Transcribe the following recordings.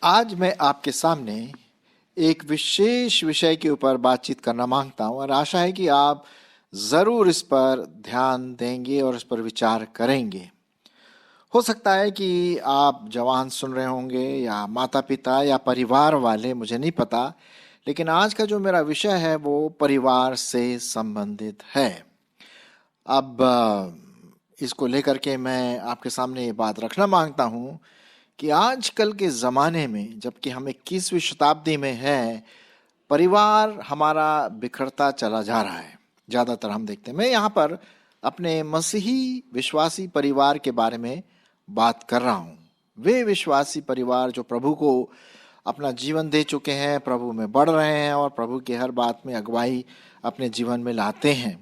आज मैं आपके सामने एक विशेष विषय के ऊपर बातचीत करना मांगता हूं और आशा है कि आप जरूर इस पर ध्यान देंगे और इस पर विचार करेंगे। हो सकता है कि आप जवान सुन रहे होंगे या माता पिता या परिवार वाले, मुझे नहीं पता, लेकिन आज का जो मेरा विषय है वो परिवार से संबंधित है। अब इसको लेकर के मैं आपके सामने ये बात रखना मांगता हूं कि आजकल के ज़माने में, जबकि हम 21वीं शताब्दी में हैं, परिवार हमारा बिखरता चला जा रहा है। ज़्यादातर हम देखते हैं। मैं यहाँ पर अपने मसीही विश्वासी परिवार के बारे में बात कर रहा हूँ। वे विश्वासी परिवार जो प्रभु को अपना जीवन दे चुके हैं, प्रभु में बढ़ रहे हैं और प्रभु की हर बात में अगुवाई अपने जीवन में लाते हैं।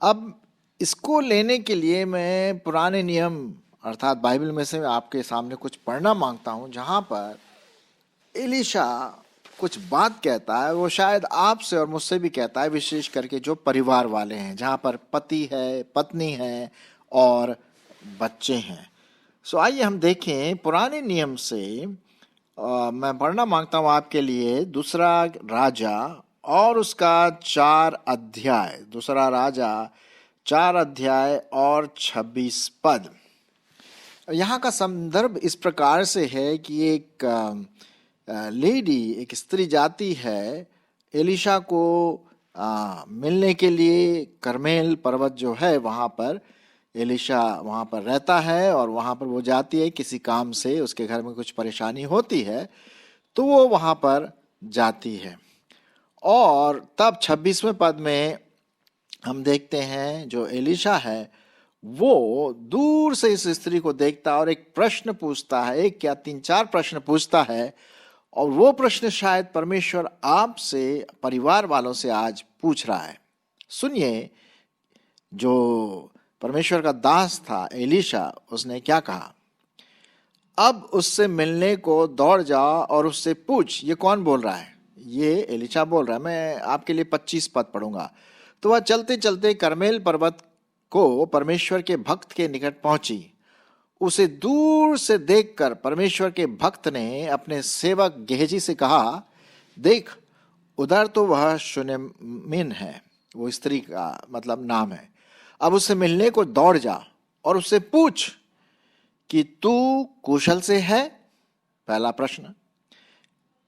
अब इसको लेने के लिए मैं पुराने नियम अर्थात बाइबल में से आपके सामने कुछ पढ़ना मांगता हूं, जहां पर एलीशा कुछ बात कहता है। वो शायद आपसे और मुझसे भी कहता है, विशेष करके जो परिवार वाले हैं, जहां पर पति है, पत्नी है और बच्चे हैं। सो आइए हम देखें पुराने नियम से। मैं पढ़ना मांगता हूं आपके लिए दूसरा राजा और उसका 4 अध्याय, दूसरा राजा 4 अध्याय और 26 पद। यहाँ का संदर्भ इस प्रकार से है कि एक लेडी, एक स्त्री जाती है एलीशा को मिलने के लिए। करमेल पर्वत जो है वहाँ पर एलीशा वहाँ पर रहता है और वहाँ पर वो जाती है किसी काम से, उसके घर में कुछ परेशानी होती है तो वो वहाँ पर जाती है। और तब 26वें पद में हम देखते हैं जो एलीशा है वो दूर से इस स्त्री को देखता और एक प्रश्न पूछता है, एक या 3-4 प्रश्न पूछता है। और वो प्रश्न शायद परमेश्वर आपसे, परिवार वालों से आज पूछ रहा है। सुनिए, जो परमेश्वर का दास था एलीशा, उसने क्या कहा। अब उससे मिलने को दौड़ जा और उससे पूछ। ये कौन बोल रहा है? ये एलीशा बोल रहा है। मैं आपके लिए 25 पद पढ़ूंगा। तो वह चलते चलते करमेल पर्वत को परमेश्वर के भक्त के निकट पहुंची। उसे दूर से देखकर परमेश्वर के भक्त ने अपने सेवक गेहजी से कहा, देख उधर तो वह शूनेमिन है, वो स्त्री का मतलब नाम है। अब उससे मिलने को दौड़ जा और उससे पूछ कि तू कुशल से है, पहला प्रश्न।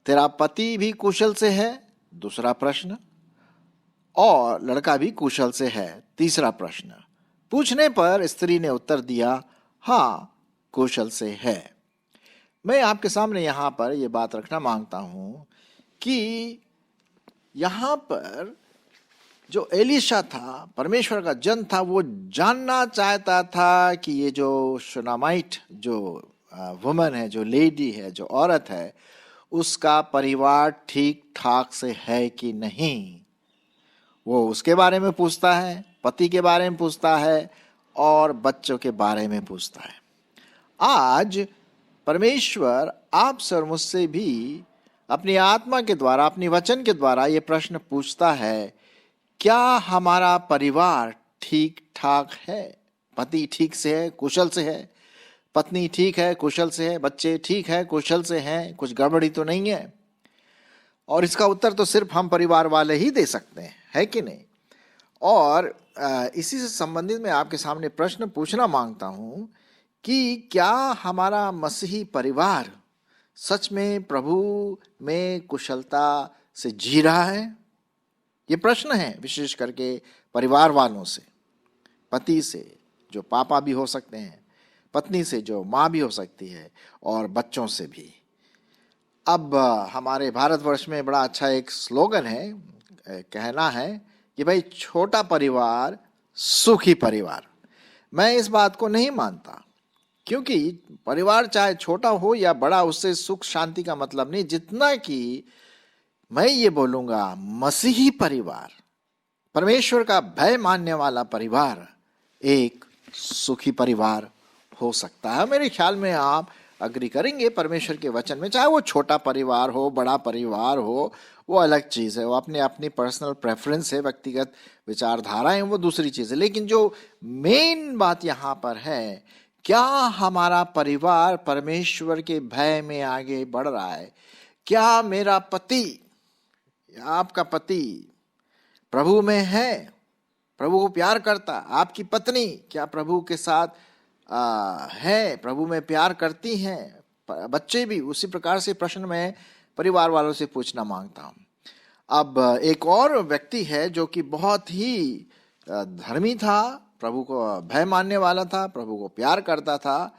तेरा पति भी कुशल से है, दूसरा प्रश्न। और लड़का भी कुशल से है, तीसरा प्रश्न। पूछने पर स्त्री ने उत्तर दिया, हाँ कुशल से है। मैं आपके सामने यहाँ पर यह बात रखना मांगता हूँ कि यहाँ पर जो एलीशा था, परमेश्वर का जन था, वो जानना चाहता था कि ये जो शूनामाइट जो वुमन है, जो लेडी है, जो औरत है, उसका परिवार ठीक ठाक से है कि नहीं। वो उसके बारे में पूछता है, पति के बारे में पूछता है और बच्चों के बारे में पूछता है। आज परमेश्वर आपसे और मुझसे भी अपनी आत्मा के द्वारा, अपनी वचन के द्वारा ये प्रश्न पूछता है, क्या हमारा परिवार ठीक ठाक है? पति ठीक से है, कुशल से है, पत्नी ठीक है, कुशल से है, बच्चे ठीक है, कुशल से हैं, कुछ गड़बड़ी तो नहीं है? और इसका उत्तर तो सिर्फ हम परिवार वाले ही दे सकते हैं, है कि नहीं? और इसी से संबंधित मैं आपके सामने प्रश्न पूछना मांगता हूं कि क्या हमारा मसीही परिवार सच में प्रभु में कुशलता से जी रहा है? ये प्रश्न है विशेष करके परिवार वालों से, पति से जो पापा भी हो सकते हैं, पत्नी से जो माँ भी हो सकती है, और बच्चों से भी। अब हमारे भारतवर्ष में बड़ा अच्छा एक स्लोगन है, कहना है कि भाई छोटा परिवार सुखी परिवार। मैं इस बात को नहीं मानता, क्योंकि परिवार चाहे छोटा हो या बड़ा, उससे सुख शांति का मतलब नहीं। जितना कि मैं ये बोलूंगा मसीही परिवार, परमेश्वर का भय मानने वाला परिवार एक सुखी परिवार हो सकता है। मेरे ख्याल में आप अग्री करेंगे परमेश्वर के वचन में, चाहे वो छोटा परिवार हो, बड़ा परिवार हो, वो अलग चीज़ है, वो अपनी अपनी पर्सनल प्रेफरेंस है, व्यक्तिगत विचारधाराएं, वो दूसरी चीज़ है। लेकिन जो मेन बात यहाँ पर है, क्या हमारा परिवार परमेश्वर के भय में आगे बढ़ रहा है? क्या मेरा पति या आपका पति प्रभु में है, प्रभु को प्यार करता? आपकी पत्नी क्या प्रभु के साथ है, प्रभु में प्यार करती हैं? बच्चे भी उसी प्रकार से प्रश्न मैं परिवार वालों से पूछना मांगता हूँ। अब एक और व्यक्ति है जो कि बहुत ही धर्मी था, प्रभु को भय मानने वाला था, प्रभु को प्यार करता था।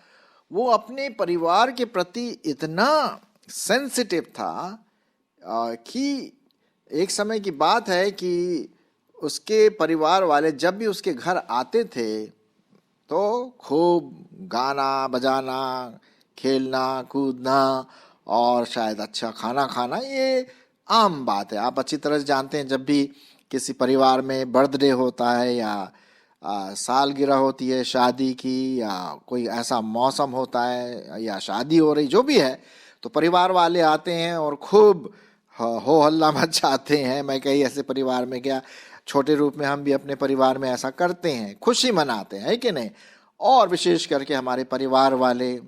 वो अपने परिवार के प्रति इतना सेंसिटिव था कि एक समय की बात है कि उसके परिवार वाले जब भी उसके घर आते थे तो खूब गाना बजाना, खेलना कूदना और शायद अच्छा खाना खाना, ये आम बात है। आप अच्छी तरह से जानते हैं, जब भी किसी परिवार में बर्थडे होता है या सालगिरह होती है शादी की, या कोई ऐसा मौसम होता है या शादी हो रही, जो भी है, तो परिवार वाले आते हैं और खूब हो हल्ला मचाते हैं। मैं कई ऐसे परिवार में गया, छोटे रूप में हम भी अपने परिवार में ऐसा करते हैं, खुशी मनाते हैं, है कि नहीं? और विशेष करके हमारे परिवार वाले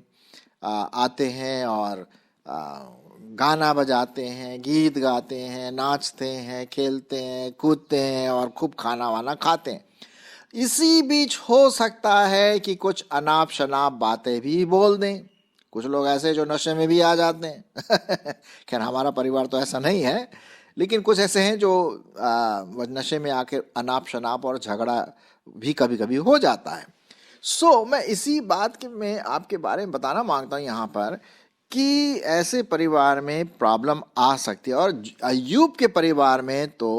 आते हैं और गाना बजाते हैं, गीत गाते हैं, नाचते हैं, खेलते हैं, कूदते हैं और खूब खाना वाना खाते हैं। इसी बीच हो सकता है कि कुछ अनाप शनाप बातें भी बोल दें। कुछ लोग ऐसे जो नशे में भी आ जाते हैं खैर हमारा परिवार तो ऐसा नहीं है, लेकिन कुछ ऐसे हैं जो नशे में आके अनाप शनाप और झगड़ा भी कभी कभी हो जाता है। मैं इसी बात के मैं आपके बारे में बताना मांगता हूँ यहाँ पर कि ऐसे परिवार में प्रॉब्लम आ सकती है, और अय्यूब के परिवार में तो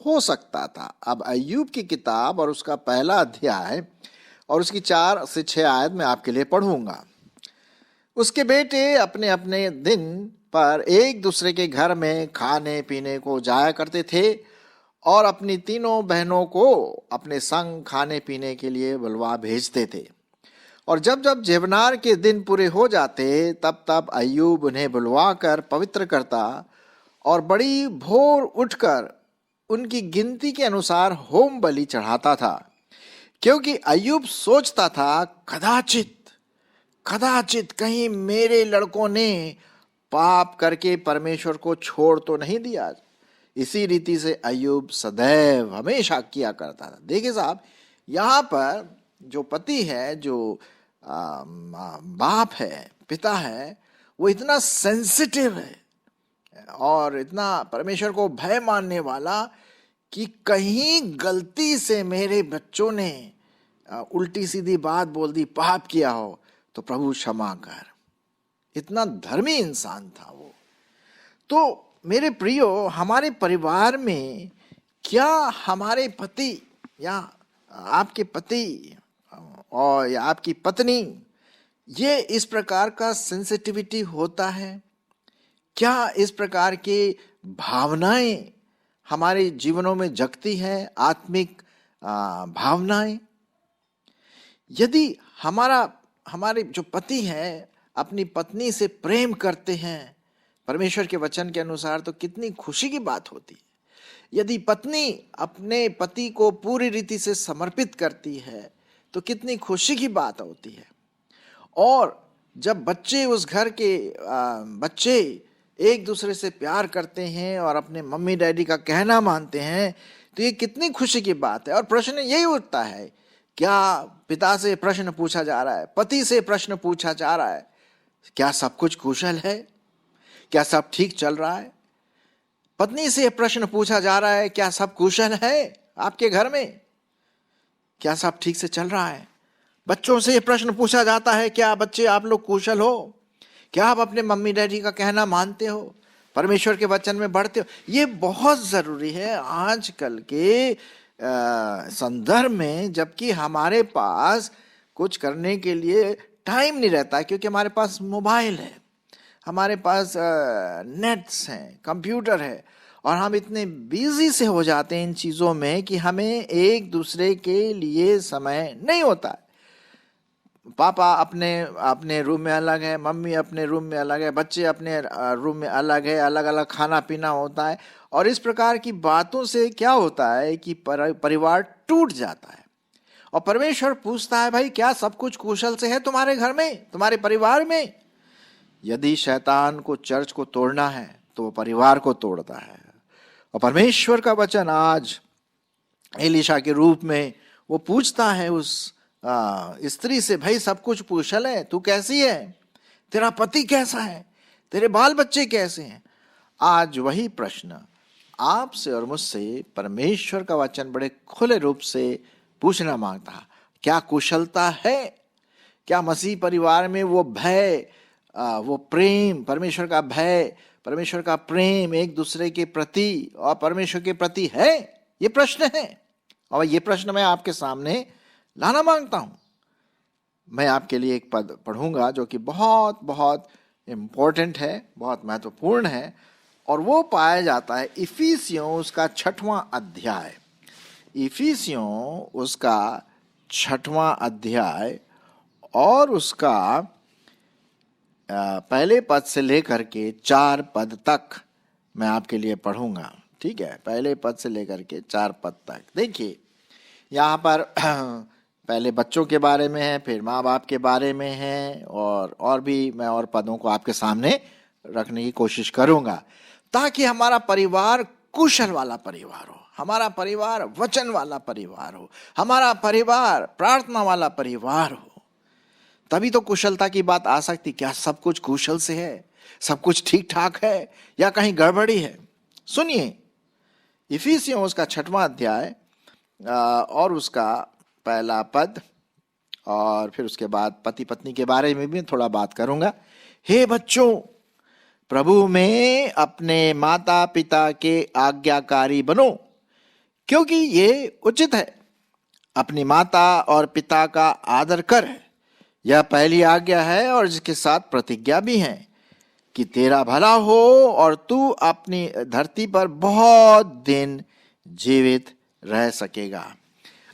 हो सकता था। अब अय्यूब की किताब और उसका पहला अध्याय और उसकी 4 से 6 आयत मैं आपके लिए पढ़ूंगा। उसके बेटे अपने अपने दिन पर एक दूसरे के घर में खाने पीने को जाया करते थे और अपनी तीनों बहनों को अपने संग खाने पीने के लिए बुलवा भेजते थे। और जब जब जेवनार के दिन पूरे हो जाते तब तब अय्यूब उन्हें बुलवा कर पवित्र करता और बड़ी भोर उठकर उनकी गिनती के अनुसार होम बलि चढ़ाता था, क्योंकि अय्यूब सोचता था कदाचित कदाचित कहीं मेरे लड़कों ने पाप करके परमेश्वर को छोड़ तो नहीं दिया। इसी रीति से अय्यूब सदैव हमेशा किया करता था। देखिए साहब, यहाँ पर जो पति है, जो बाप है, पिता है, वो इतना सेंसिटिव है और इतना परमेश्वर को भय मानने वाला कि कहीं गलती से मेरे बच्चों ने उल्टी सीधी बात बोल दी, पाप किया हो तो प्रभु क्षमा कर। इतना धर्मी इंसान था वो। तो मेरे प्रियो, हमारे परिवार में क्या हमारे पति या आपके पति और या आपकी पत्नी ये इस प्रकार का सेंसिटिविटी होता है? क्या इस प्रकार के भावनाएं हमारे जीवनों में जगती हैं, आत्मिक भावनाएं? यदि हमारे जो पति हैं अपनी पत्नी से प्रेम करते हैं परमेश्वर के वचन के अनुसार, तो कितनी खुशी की बात होती है। यदि पत्नी अपने पति को पूरी रीति से समर्पित करती है तो कितनी खुशी की बात होती है। और जब बच्चे, उस घर के बच्चे एक दूसरे से प्यार करते हैं और अपने मम्मी डैडी का कहना मानते हैं, तो ये कितनी खुशी की बात है। और प्रश्न यही उठता है, क्या पिता से प्रश्न पूछा जा रहा है, पति से प्रश्न पूछा जा रहा है, क्या सब कुछ कुशल है, क्या सब ठीक चल रहा है? पत्नी से प्रश्न पूछा जा रहा है, क्या सब कुशल है आपके घर में, क्या सब ठीक से चल रहा है? बच्चों से प्रश्न पूछा जाता है, क्या बच्चे आप लोग कुशल हो, क्या आप अपने मम्मी डैडी का कहना मानते हो, परमेश्वर के वचन में बढ़ते हो? ये बहुत जरूरी है आजकल के संदर्भ में, जबकि हमारे पास कुछ करने के लिए टाइम नहीं रहता, क्योंकि हमारे पास मोबाइल है, हमारे पास नेट्स हैं, कंप्यूटर है, और हम इतने बिजी से हो जाते हैं इन चीज़ों में कि हमें एक दूसरे के लिए समय नहीं होता। पापा अपने रूम में अलग है, मम्मी अपने रूम में अलग है, बच्चे अपने रूम में अलग है, अलग अलग खाना पीना होता है, और इस प्रकार की बातों से क्या होता है कि परिवार टूट जाता है। और परमेश्वर पूछता है, भाई क्या सब कुछ कुशल से है तुम्हारे घर में, तुम्हारे परिवार में? यदि शैतान को चर्च को तोड़ना है तो वो परिवार को तोड़ता है। और परमेश्वर का वचन आज एलीशा के रूप में वो पूछता है उस स्त्री से, भाई सब कुछ कुशल है, तू कैसी है, तेरा पति कैसा है, तेरे बाल बच्चे कैसे हैं? आज वही प्रश्न आपसे और मुझसे परमेश्वर का वचन बड़े खुले रूप से पूछना मांगता है। क्या कुशलता है? क्या मसीह परिवार में वो भय, वो प्रेम, परमेश्वर का भय, परमेश्वर का प्रेम एक दूसरे के प्रति और परमेश्वर के प्रति है? ये प्रश्न है और ये प्रश्न मैं आपके सामने लाना मांगता हूं। मैं आपके लिए एक पद पढ़ूंगा जो कि बहुत बहुत इम्पोर्टेंट है, बहुत महत्वपूर्ण है, और वो पाया जाता है इफिसियों उसका 6वां अध्याय। इफिसियों उसका 6वां अध्याय और उसका पहले पद से लेकर के 4 पद तक मैं आपके लिए पढ़ूंगा। ठीक है, पहले पद से लेकर के 4 पद तक। देखिए यहाँ पर पहले बच्चों के बारे में है, फिर माँ बाप के बारे में है, और भी मैं और पदों को आपके सामने रखने की कोशिश करूंगा ताकि हमारा परिवार कुशल वाला परिवार हो, हमारा परिवार वचन वाला परिवार हो, हमारा परिवार प्रार्थना वाला परिवार हो। तभी तो कुशलता की बात आ सकती। क्या सब कुछ कुशल से है, सब कुछ ठीक ठाक है, या कहीं गड़बड़ी है? सुनिए इफिसियों उसका 6वां अध्याय और उसका पहला पद, और फिर उसके बाद पति पत्नी के बारे में भी थोड़ा बात करूंगा। हे बच्चों, प्रभु में अपने माता पिता के आज्ञाकारी बनो, क्योंकि ये उचित है। अपनी माता और पिता का आदर कर, यह पहली आज्ञा है और जिसके साथ प्रतिज्ञा भी है कि तेरा भला हो और तू अपनी धरती पर बहुत दिन जीवित रह सकेगा।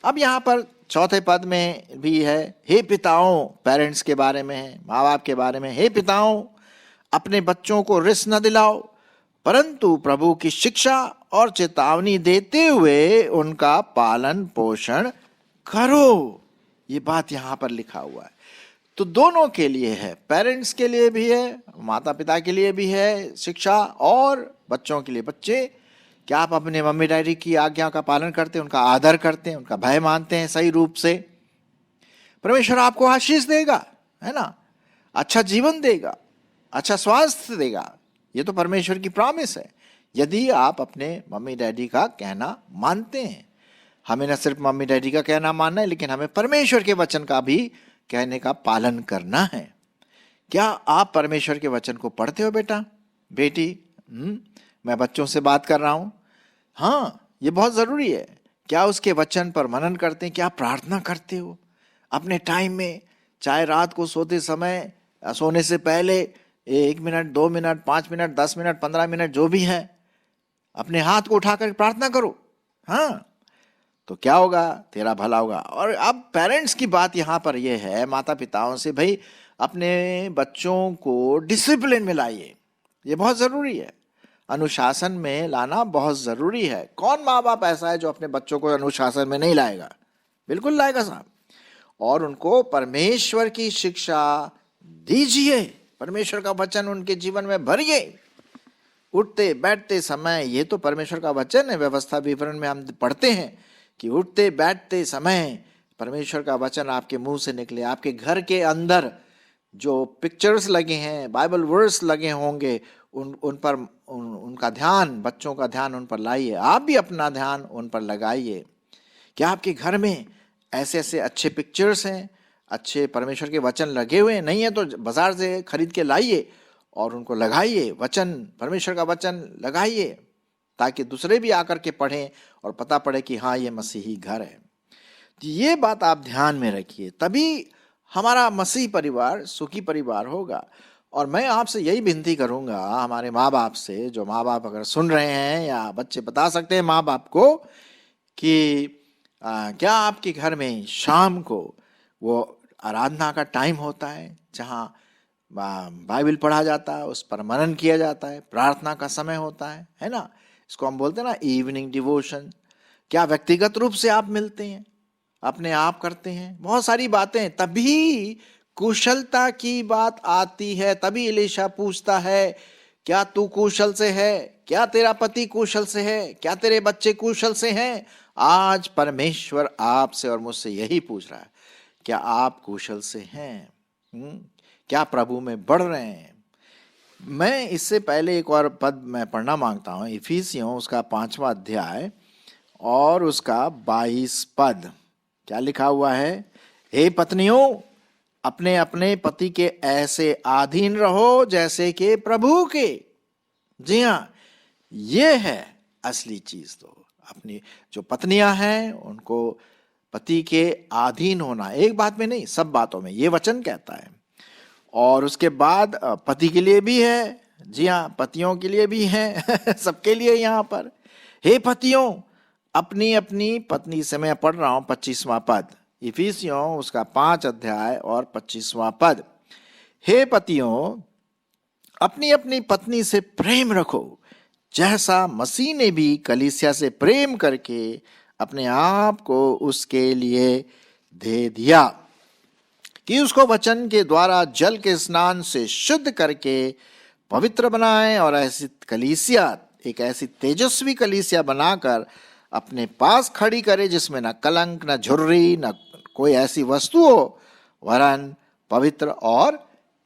अब यहाँ पर 4थे पद में भी है, हे पिताओं, पेरेंट्स के बारे में है, माँ बाप के बारे में। हे पिताओं, अपने बच्चों को रिस न दिलाओ, परंतु प्रभु की शिक्षा और चेतावनी देते हुए उनका पालन पोषण करो। ये बात यहाँ पर लिखा हुआ है। तो दोनों के लिए है, पेरेंट्स के लिए भी है, माता पिता के लिए भी है शिक्षा, और बच्चों के लिए। बच्चे, क्या आप अपने मम्मी डैडी की आज्ञा का पालन करते हैं, उनका आदर करते हैं, उनका भय मानते हैं सही रूप से? परमेश्वर आपको आशीष देगा, है ना, अच्छा जीवन देगा, अच्छा स्वास्थ्य देगा। ये तो परमेश्वर की प्रॉमिस है यदि आप अपने मम्मी डैडी का कहना मानते हैं। हमें न सिर्फ मम्मी डैडी का कहना मानना है, लेकिन हमें परमेश्वर के वचन का भी कहने का पालन करना है। क्या आप परमेश्वर के वचन को पढ़ते हो बेटा, बेटी? मैं बच्चों से बात कर रहा हूं। हाँ, ये बहुत जरूरी है। क्या उसके वचन पर मनन करते हैं? क्या प्रार्थना करते हो अपने टाइम में? चाहे रात को सोते समय, सोने से पहले 1 minute, 2 minute, 5 minute, 10 minute, 15 minute, जो भी है, अपने हाथ को उठाकर प्रार्थना करो। हाँ, तो क्या होगा? तेरा भला होगा। और अब पेरेंट्स की बात यहाँ पर यह है, माता पिताओं से, भाई अपने बच्चों को डिसिप्लिन में लाइए। ये बहुत ज़रूरी है, अनुशासन में लाना बहुत ज़रूरी है। कौन माँ बाप ऐसा है जो अपने बच्चों को अनुशासन में नहीं लाएगा? बिल्कुल लाएगा साहब। और उनको परमेश्वर की शिक्षा दीजिए, परमेश्वर का वचन उनके जीवन में भरिए। उठते बैठते समय, ये तो परमेश्वर का वचन है, व्यवस्था विवरण में हम पढ़ते हैं कि उठते बैठते समय परमेश्वर का वचन आपके मुंह से निकले। आपके घर के अंदर जो पिक्चर्स लगे हैं, बाइबल वर्स लगे होंगे, उन पर उनका ध्यान, बच्चों का ध्यान उन पर लाइए। आप भी अपना ध्यान उन पर लगाइए। क्या आपके घर में ऐसे ऐसे अच्छे पिक्चर्स हैं, अच्छे परमेश्वर के वचन लगे हुए हैं? नहीं है तो बाजार से खरीद के लाइए और उनको लगाइए। वचन, परमेश्वर का वचन लगाइए ताकि दूसरे भी आकर के पढ़ें और पता पड़े कि हाँ, ये मसीही घर है। तो ये बात आप ध्यान में रखिए, तभी हमारा मसीह परिवार सुखी परिवार होगा। और मैं आपसे यही विनती करूंगा हमारे माँ बाप से, जो माँ बाप अगर सुन रहे हैं या बच्चे बता सकते हैं माँ बाप को कि क्या आपके घर में शाम को वो आराधना का टाइम होता है जहाँ बाइबल पढ़ा जाता है, उस पर मनन किया जाता है, प्रार्थना का समय होता है ना? इसको हम बोलते हैं ना इवनिंग डिवोशन। क्या व्यक्तिगत रूप से आप मिलते हैं, अपने आप करते हैं? बहुत सारी बातें, तभी कुशलता की बात आती है। तभी एलीशा पूछता है, क्या तू कुशल से है? क्या तेरा पति कुशल से है? क्या तेरे बच्चे कुशल से हैं? आज परमेश्वर आपसे और मुझसे यही पूछ रहा है, क्या आप कुशल से हैं? क्या प्रभु में बढ़ रहे हैं? मैं इससे पहले एक और पद मैं पढ़ना मांगता हूं, इफिसियों उसका 5वां अध्याय और उसका 22 पद। क्या लिखा हुआ है? हे पत्नियों, अपने अपने पति के ऐसे अधीन रहो जैसे कि प्रभु के। जी हाँ, ये है असली चीज। तो अपनी जो पत्नियां हैं उनको पति के अधीन होना, एक बात में नहीं, सब बातों में, ये वचन कहता है। और उसके बाद पति के लिए भी है। जी हाँ, पतियों के लिए भी है सबके लिए यहाँ पर। हे पतियों, अपनी अपनी पत्नी से, मैं पढ़ रहा हूं 25वां पद, इफिसियों उसका 5 अध्याय और 25वां पद। हे पतियों, अपनी अपनी पत्नी से प्रेम रखो, जैसा मसीह ने भी कलीसिया से प्रेम करके अपने आप को उसके लिए दे दिया, कि उसको वचन के द्वारा जल के स्नान से शुद्ध करके पवित्र बनाए, और ऐसी कलीसिया, एक ऐसी तेजस्वी कलीसिया बनाकर अपने पास खड़ी करे, जिसमें न कलंक, न झुर्री, न कोई ऐसी वस्तु हो, वरन पवित्र और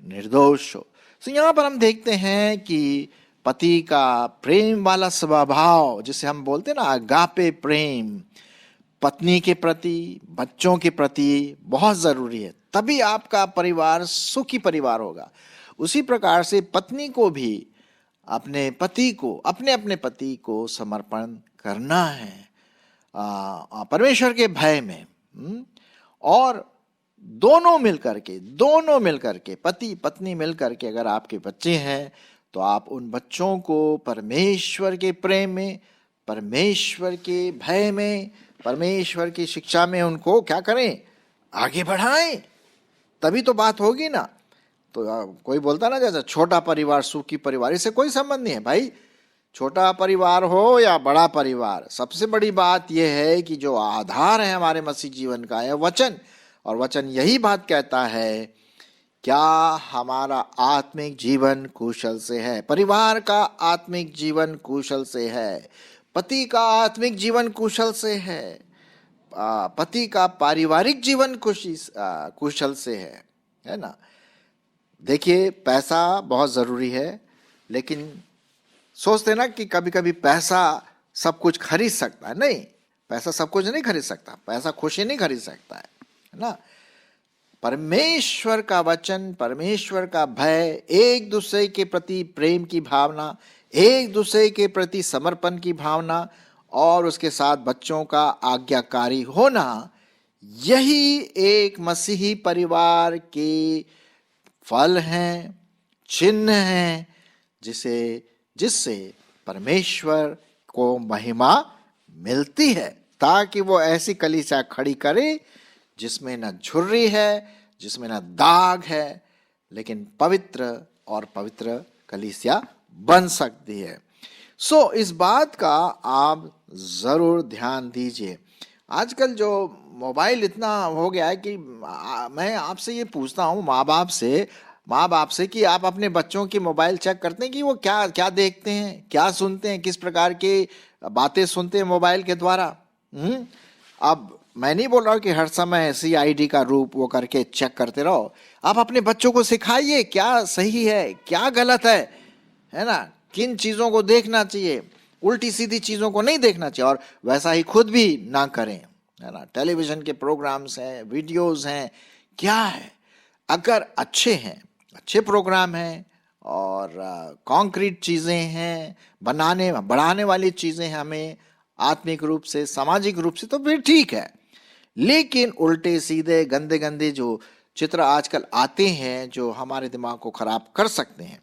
निर्दोष हो। तो यहाँ पर हम देखते हैं कि पति का प्रेम वाला स्वभाव, जिसे हम बोलते हैं ना अगापे प्रेम, पत्नी के प्रति, बच्चों के प्रति बहुत जरूरी है। तभी आपका परिवार सुखी परिवार होगा। उसी प्रकार से पत्नी को भी अपने पति को, अपने अपने पति को समर्पण करना है परमेश्वर के भय में। और दोनों मिलकर के पति पत्नी मिलकर के, अगर आपके बच्चे हैं तो आप उन बच्चों को परमेश्वर के प्रेम में, परमेश्वर के भय में, परमेश्वर की शिक्षा में उनको क्या करें, आगे बढ़ाएं। तभी तो बात होगी ना। तो कोई बोलता ना जैसे छोटा परिवार सुखी परिवार, इससे कोई संबंध नहीं है भाई। छोटा परिवार हो या बड़ा परिवार, सबसे बड़ी बात यह है कि जो आधार है हमारे मसीह जीवन का है वचन। और वचन यही बात कहता है, क्या हमारा आत्मिक जीवन कुशल से है, परिवार का आत्मिक जीवन कुशल से है, पति का आत्मिक जीवन कुशल से है, पति का पारिवारिक जीवन कुशल से है ना। देखिए, पैसा बहुत जरूरी है, लेकिन सोचते ना कि कभी कभी पैसा सब कुछ खरीद सकता है। नहीं, पैसा सब कुछ नहीं खरीद सकता, पैसा खुशी नहीं खरीद सकता है ना। परमेश्वर का वचन, परमेश्वर का भय, एक दूसरे के प्रति प्रेम की भावना, एक दूसरे के प्रति समर्पण की भावना, और उसके साथ बच्चों का आज्ञाकारी होना, यही एक मसीही परिवार के फल हैं, चिन्ह हैं, जिससे परमेश्वर को महिमा मिलती है, ताकि वो ऐसी कलीसिया खड़ी करे जिसमें न झुर्री है, जिसमें न दाग है, लेकिन पवित्र और पवित्र कलीसिया बन सकती है। इस बात का आप जरूर ध्यान दीजिए। आजकल जो मोबाइल इतना हो गया है कि मैं आपसे ये पूछता हूँ माँ बाप से कि आप अपने बच्चों की मोबाइल चेक करते हैं कि वो क्या क्या देखते हैं, क्या सुनते हैं, किस प्रकार की बातें सुनते हैं मोबाइल के द्वारा। अब मैं नहीं बोल रहा हूँ कि हर समय CID का रूप वो करके चेक करते रहो। आप अपने बच्चों को सिखाइए क्या सही है, क्या गलत है ना, किन चीजों को देखना चाहिए, उल्टी सीधी चीजों को नहीं देखना चाहिए, और वैसा ही खुद भी ना करें, है ना। टेलीविजन के प्रोग्राम्स हैं, वीडियोस हैं, क्या है, अगर अच्छे प्रोग्राम हैं और कॉन्क्रीट चीजें हैं, बढ़ाने वाली चीजें हैं हमें आत्मिक रूप से, सामाजिक रूप से, तो फिर ठीक है। लेकिन उल्टे सीधे गंदे गंदे जो चित्र आजकल आते हैं जो हमारे दिमाग को खराब कर सकते हैं,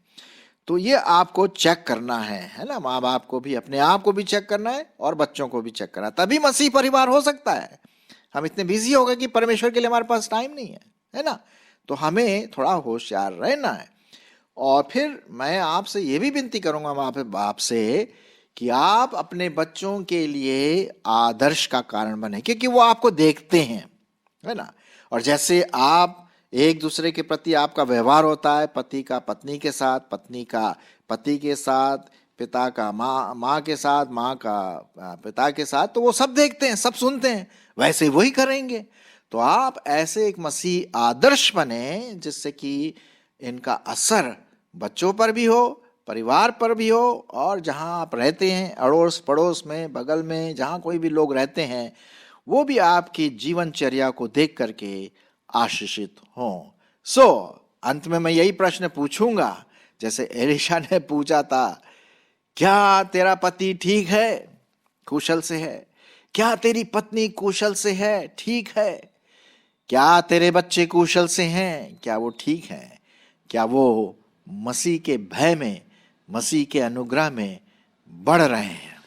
तो ये आपको चेक करना है ना। माँ बाप को भी अपने आप को भी चेक करना है और बच्चों को भी चेक करना है, तभी मसीह परिवार हो सकता है। हम इतने बिजी हो गए कि परमेश्वर के लिए हमारे पास टाइम नहीं है ना। तो हमें थोड़ा होशियार रहना है। और फिर मैं आपसे ये भी विनती करूंगा माँ बाप से कि आप अपने बच्चों के लिए आदर्श का कारण बने, क्योंकि वो आपको देखते हैं, है ना। और जैसे आप एक दूसरे के प्रति आपका व्यवहार होता है, पति का पत्नी के साथ, पत्नी का पति के साथ, पिता का माँ के साथ, माँ का पिता के साथ, तो वो सब देखते हैं, सब सुनते हैं, वैसे वही करेंगे। तो आप ऐसे एक मसीह आदर्श बने जिससे कि इनका असर बच्चों पर भी हो, परिवार पर भी हो, और जहां आप रहते हैं अड़ोस पड़ोस में, बगल में जहां कोई भी लोग रहते हैं, वो भी आपकी जीवनचर्या को देख करके आशीषित हों। अंत में मैं यही प्रश्न पूछूंगा जैसे एलिशा ने पूछा था, क्या तेरा पति ठीक है, कुशल से है? क्या तेरी पत्नी कुशल से है, ठीक है? क्या तेरे बच्चे कुशल से हैं, क्या वो ठीक हैं? क्या वो मसीह के भय में, मसीह के अनुग्रह में बढ़ रहे हैं?